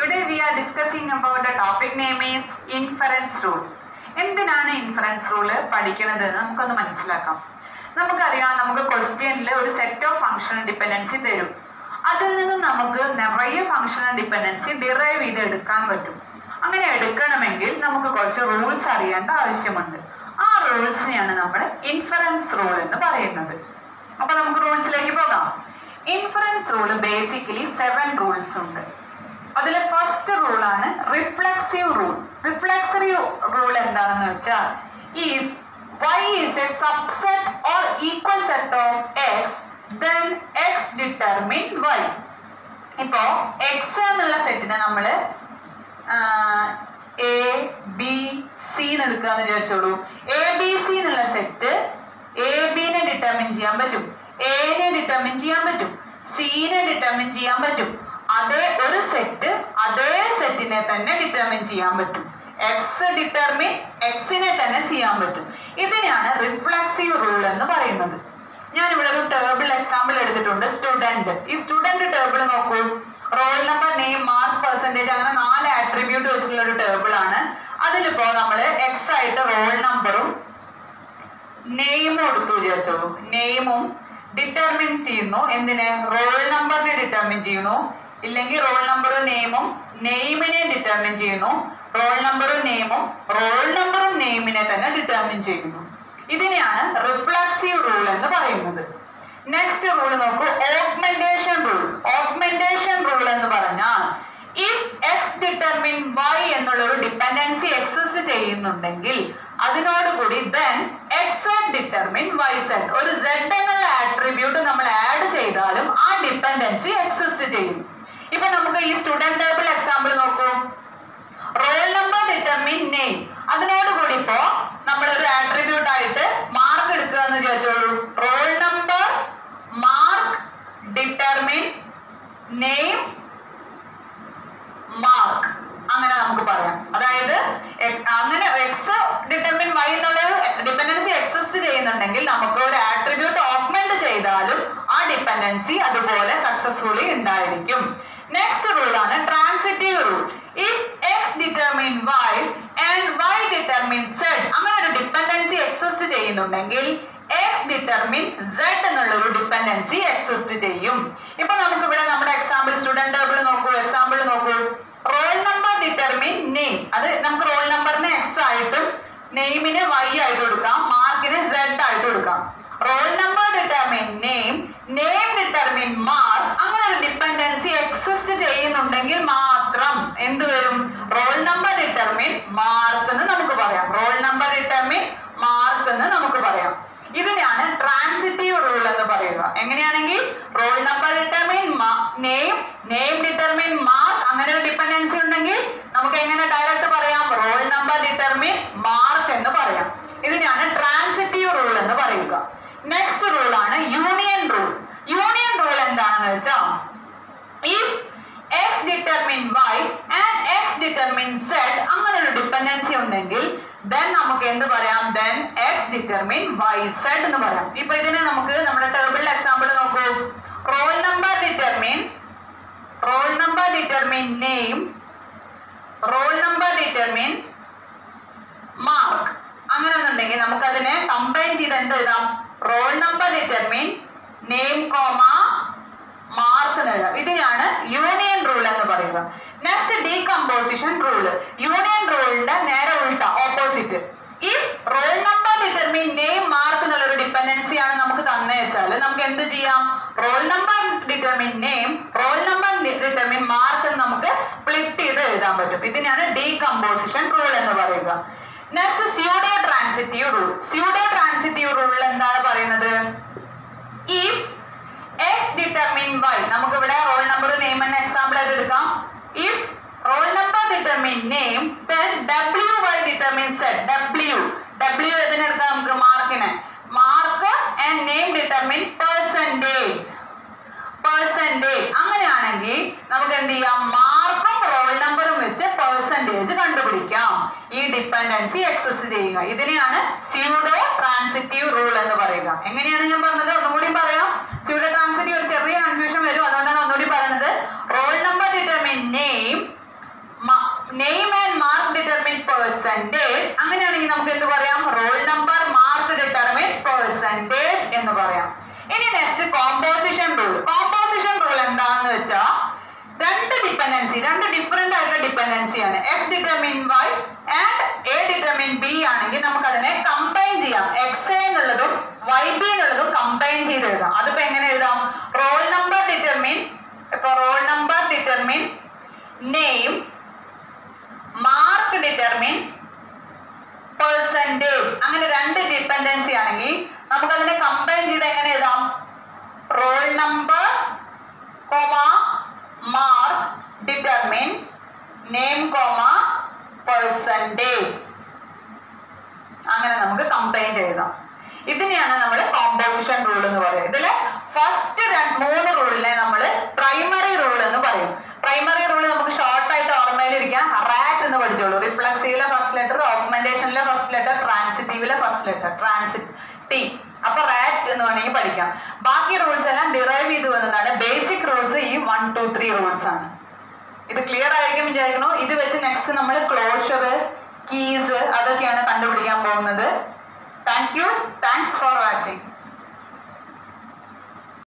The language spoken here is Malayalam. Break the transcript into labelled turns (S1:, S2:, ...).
S1: Today we are discussing about the topic name is inference rule. എന്തിനാണ് ഇൻഫറൻസ് റൂൾ പഠിക്കുന്നത് നമുക്കൊന്ന് മനസ്സിലാക്കാം. നമുക്കറിയാം, നമുക്ക് ക്വസ്റ്റ്യനിൽ ഒരു സെറ്റ് ഓഫ് ഫംഗ്ഷണൽ ഡിപ്പെൻഡൻസി തരും. അതിൽ നിന്ന് നമുക്ക് നിറയെ ഫംഗ്ഷണൽ ഡിപ്പെൻഡൻസി ഡിറൈവ് ചെയ്ത് എടുക്കാൻ പറ്റും. അങ്ങനെ എടുക്കണമെങ്കിൽ നമുക്ക് കുറച്ച് റൂൾസ് അറിയേണ്ട ആവശ്യമുണ്ട്. ആ റൂൾസിനെയാണ് നമ്മൾ ഇൻഫറൻസ് റൂൾ എന്ന് പറയുന്നത്. അപ്പൊ നമുക്ക് റൂൾസിലേക്ക് പോകാം. ഇൻഫറൻസ് റൂൾ ബേസിക്കലി 7 റൂൾസ് ഉണ്ട്. അതിൽ ഫസ്റ്റ് റൂളാണ് റിഫ്ലെക്സീവ് റൂൾ. റിഫ്ലെക്സീവ് റൂൾ എന്താണെന്ന് വെച്ചാൽ, if y is a subset or equal set of x, then x determine y. ഇപ്പോ x എന്നുള്ള സെറ്റിനെ നമ്മൾ എ ബി സി എന്ന് എടുക്കാന്ന് വിചാരിച്ചോളൂ. എ ബി സി എന്നുള്ള സെറ്റ് എ ബിനെ ഡിറ്റർമിൻ ചെയ്യാൻ പറ്റും, എനെ ഡിറ്റർമിൻ ചെയ്യാൻ പറ്റും, സിനെ ഡിറ്റർമിൻ ചെയ്യാൻ പറ്റും. അതേ ഒരു സെറ്റ് അതേ സെറ്റിനെ തന്നെ ഡിറ്റർമിൻ ചെയ്യാൻ പറ്റും. എക്സ് ഡിറ്റർമിൻ എക്സിനെ തന്നെ ചെയ്യാൻ പറ്റും. ഇതിനെയാണ് റിഫ്ലെക്സീവ് റൂൾ എന്ന് പറയുന്നത്. ഞാനിവിടെ ഒരു ടേബിൾ എക്സാമ്പിൾ എടുത്തിട്ടുണ്ട്, സ്റ്റുഡന്റ്. ഈ സ്റ്റുഡന്റ് ടേബിൾ നോക്കൂ. Roll number, name, mark, percentage, അങ്ങനെ 4 ആട്രിബ്യൂട്ട് വെച്ചിട്ടുള്ള ഒരു ടേബിൾ ആണ്. അതിലിപ്പോ നമ്മൾ എക്സ് ആയിട്ട് റോൾ നമ്പറും നെയിമും എടുത്തു വിചാരിച്ചോളൂ. നെയിമും ഡിറ്റർമിൻ ചെയ്യുന്നു. എന്തിനെ? റോൾ നമ്പറിനെ ഡിറ്റർമിൻ ചെയ്യുന്നു. ഇല്ലെങ്കിൽ റോൾ നമ്പറും നെയിമും നെയിമിനെ ഡിറ്റർമിൻ ചെയ്യുന്നു. റോൾ നമ്പറും നെയിമും റോൾ നമ്പറും നെയിമിനെ തന്നെ ഡിറ്റർമിൻ ചെയ്യുന്നു. ഇതിനെയാണ് റിഫ്ലെക്സീവ് റൂൾ എന്ന് പറയുന്നത്. നെക്സ്റ്റ് റൂൾ നോക്കൂ, ഓഗ്മെന്റേഷൻ റൂൾ. ഓഗ്മെന്റേഷൻ റൂൾ എന്ന് പറഞ്ഞാൽ, ഇഫ് എക്സ് ഡിറ്റർമിൻ വൈ എന്നുള്ള ഒരു ഡിപ്പെൻഡൻസി എക്സിസ്റ്റ് ചെയ്യുന്നുണ്ടെങ്കിൽ അതിനോടുകൂടി then X determine Y Z, ഒരു z എന്നുള്ള ആട്രിബ്യൂട്ട് നമ്മൾ ആഡ് ചെയ്താലും ആ ഡിപ്പെൻഡൻസി എക്സിസ്റ്റ് ചെയ്യും. ഇപ്പൊ നമുക്ക് ഈ സ്റ്റുഡന്റ് ടേബിൾ എക്സാമ്പിൾ നോക്കൂ. റോൾ നമ്പർ ഡിറ്റർമിൻ നെയിം, അതിനോടുകൂടി ഇപ്പോ നമ്മളൊരു ആട്രിബ്യൂട്ട് ആയിട്ട് മാർക്ക് എടുക്കുക എന്ന് വിചാരിച്ചോളൂ. Roll number mark determine name mark, അങ്ങനെ നമുക്ക് പറയാം. അതായത് അങ്ങനെ എക്സ് ഡിറ്റർമിൻ വൈ എന്നുള്ള ഡിപ്പെൻഡൻസി എക്സിസ്റ്റ് ചെയ്യുന്നുണ്ടെങ്കിൽ നമുക്ക് ഒരു ആട്രിബ്യൂട്ട് ഓഗ്മെന്റ് ചെയ്താലും ആ ഡിപ്പെൻഡൻസി അതുപോലെ സക്സസ്ഫുള്ളി ഉണ്ടായിരിക്കും. നെക്സ്റ്റ് റൂൾ ആണ് transitive rule. If X determine Y and Y determine Z, അങ്ങനെ ഒരു ഡിപ്പെൻഡൻസി എക്സിസ്റ്റ് ചെയ്യുന്നുണ്ടെങ്കിൽ എക്സ് ഡിറ്റർമിൻ സെഡ് എന്നുള്ള ഒരു ഡിപ്പെൻഡൻസി എക്സിസ്റ്റ് ചെയ്യും. ഇപ്പൊ നമുക്ക് ഇവിടെ നമ്മുടെ എക്സാമ്പിൾ സ്റ്റുഡന്റ് ടേബിൾ നോക്കൂ. എക്സാമ്പിൾ നോക്കൂ. റോൾ നമ്പർ ഡിറ്റർമിൻ നെയിം, അത് നമുക്ക് റോൾ നമ്പറിനെ എക്സ് ആയിട്ടും നെയിമിനെ വൈ ആയിട്ട് കൊടുക്കാം, മാർക്കിനെ സെഡ് ആയിട്ട് കൊടുക്കാം. Role number determine name, name determine mark, അങ്ങനെ ഒരു ഡിപ്പെൻഡൻസി എക്സിസ്റ്റ് ചെയ്യുന്നുണ്ടെങ്കിൽ മാത്രം എന്ത് വരും? റോൾ നമ്പർ ഡിറ്റർമിൻ മാർക്ക് എന്ന് നമുക്ക് പറയാം. റോൾ നമ്പർ ഡിറ്റർമിൻ മാർക്ക് എന്ന് നമുക്ക് പറയാം. ഇതിനെയാണ് ട്രാൻസിറ്റീവ് റൂൾ എന്ന് പറയുക. എങ്ങനെയാണെങ്കിൽ roll number determine name, name determine mark, അങ്ങനെ ഒരു ഡിപ്പെൻഡൻസി ഉണ്ടെങ്കിൽ നമുക്ക് എങ്ങനെ ഡയറക്റ്റ് പറയാം? റോൾ നമ്പർ ഡിറ്റർമിൻ മാർക്ക് എന്ന് പറയാം. ഇതിനെയാണ് ട്രാൻസിറ്റീവ് റൂൾ എന്ന് പറയുക. നെക്സ്റ്റ് റൂൾ ആണ് യൂണിയൻ റൂൾ. യൂണിയൻ റൂൾ എന്താണെന്ന് വെച്ചാൽ, if X determine Y and X determine Z, അങ്ങനെ ഒരു ഡിപ്പെൻഡൻസി ഉണ്ടെങ്കിൽ then നമുക്ക് എന്ത് പറയാം? then X determine Y Z എന്ന് പറയാം. ഇപ്പൊ ഇതിനെ നമുക്ക് നമ്മുടെ ടേബിളിൽ എക്സാമ്പിൾ നോക്കൂ. Roll number determine name, roll number determine mark, അങ്ങനെ ഒന്നുണ്ടെങ്കിൽ നമുക്ക് അതിനെ കമ്പൈൻ ചെയ്ത് എന്ത് എഴുതാം? Roll number determine name comma mark എന്ന് എഴുതാം. ഇതിനാണ് യൂണിയൻ റൂൾ എന്ന് പറയുക. Next decomposition rule. യൂണിയൻ റൂളിന്റെ നേരെ ഉൾട്ട, opposite. If roll number determine name mark എന്നുള്ള ഒരു ഡിപ്പെൻഡൻസി ആണ് നമുക്ക് തന്നെ വെച്ചാൽ നമുക്ക് എന്ത് ചെയ്യാം? Role number determine name, roll number determine mark എന്ന് നമുക്ക് സ്പ്ലിറ്റ് ചെയ്ത് എഴുതാൻ പറ്റും. ഇതിനാണ് ഡീകമ്പോസിഷൻ റൂൾ എന്ന് പറയുക. Next pseudo transitive rule. Pseudo transitive റൂളിൽ എന്താണ് പറയുന്നത്? ഇഫ് എക്സ് ഡിറ്റർമിൻ വൈ, നമുക്ക് ഇവിടെ റോൾ നമ്പർ നെയിം എന്ന എക്സാമ്പിൾ ആയിട്ട് എടുക്കാം. If roll number determine name then wy determine Z. w ഏതിനെടുക്കാം? നമുക്ക് മാർക്കിനെ. Mark and name determine percentage. അങ്ങനെയാണെങ്കിൽ നമുക്ക് എന്ത് ചെയ്യാം? മാർക്കും റോൾ നമ്പറും വെച്ച് പെർസെന്റേജ് കണ്ടുപിടിക്കാം. ഈ ഡിപ്പെൻഡൻസി എക്സിസ്റ്റ് ചെയ്യുക. ഇതിനെയാണ് സ്യൂഡോ ട്രാൻസിറ്റീവ് റൂൾ എന്ന് പറയുക. എങ്ങനെയാണ് ഞാൻ പറഞ്ഞത്? ഒന്നുകൂടി പറയാം. സ്യൂഡോ ട്രാൻസിറ്റീവ് ഒരു ചെറിയ കൺഫ്യൂഷൻ വരും, അതുകൊണ്ടാണ് ഒന്നുകൂടി പറയുന്നത്. റോൾ നമ്പർ ഡിറ്റർമിൻ നെയിം എന്ന് പറയാം. ഇനി next composition rule. Composition rule എന്താണെന്ന് വെച്ചാൽ രണ്ട് ഡിപെൻഡൻസി, രണ്ട് ഡിഫറെന്റ് ആയിട്ടുള്ള ഡിപെൻഡൻസിയാണ്. X determine Y and A determine B ആണെങ്കിൽ നമുക്ക് അതിനെ കമ്പൈൻ ചെയ്യാം. എക്സ് എ എന്നുള്ളതും വൈ ബി എന്നുള്ളതും കമ്പൈൻ ചെയ്ത് എഴുതാം. അതിപ്പോ എങ്ങനെ എഴുതാം? റോൾ നമ്പർ ഡിറ്റർമിൻ, ഇപ്പൊ roll number determine name, mark determine percentage. അങ്ങനെ രണ്ട് ഡിപെൻഡൻസി ആണെങ്കിൽ നമുക്ക് അതിനെ കമ്പൈൻ ചെയ്ത് എങ്ങനെ എഴുതാം? Roll number comma mark determine name comma percentage. അങ്ങനെ നമുക്ക് കമ്പൈൻ എഴുതാം. ഇതിനെയാണ് നമ്മൾ കോമ്പോസിഷൻ റൂൾ എന്ന് പറയുന്നത്. ഇതിലെ ഫസ്റ്റ് 3 റൂളിനെ നമ്മൾ പ്രൈമറി റൂൾ എന്ന് പറയും. പ്രൈമറി റൂൾ നമുക്ക് ഷോർട്ട് ആയിട്ട് ഓർമ്മയിലിരിക്കാം. റാറ്റ് എന്ന് പഠിച്ചോളൂ. റിഫ്ലക്സീവിലെ ഫസ്റ്റ് ലെറ്റർ, ഓഗ്മെന്റേഷനിലെ ഫസ്റ്റ് ലെറ്റർ, ട്രാൻസിറ്റീവിലെ ഫസ്റ്റ് ലെറ്റർ, ടി. അപ്പൊ റാറ്റ് എന്ന് വേണമെങ്കിൽ പഠിക്കാം. ബാക്കി റൂൾസ് എല്ലാം ഡിറൈവ് ചെയ്തു വന്നതാണ്. ബേസിക് റൂൾസ് ഈ 1, 2, 3 റൂൾസ് ആണ്. ഇത് ക്ലിയർ ആയിരിക്കും വിചാരിക്കണോ? ഇത് വെച്ച് നെക്സ്റ്റ് നമ്മൾ ക്ലോഷർ, കീസ് അതൊക്കെയാണ് കണ്ടുപിടിക്കാൻ പോകുന്നത്. Thank you. Thanks for watching.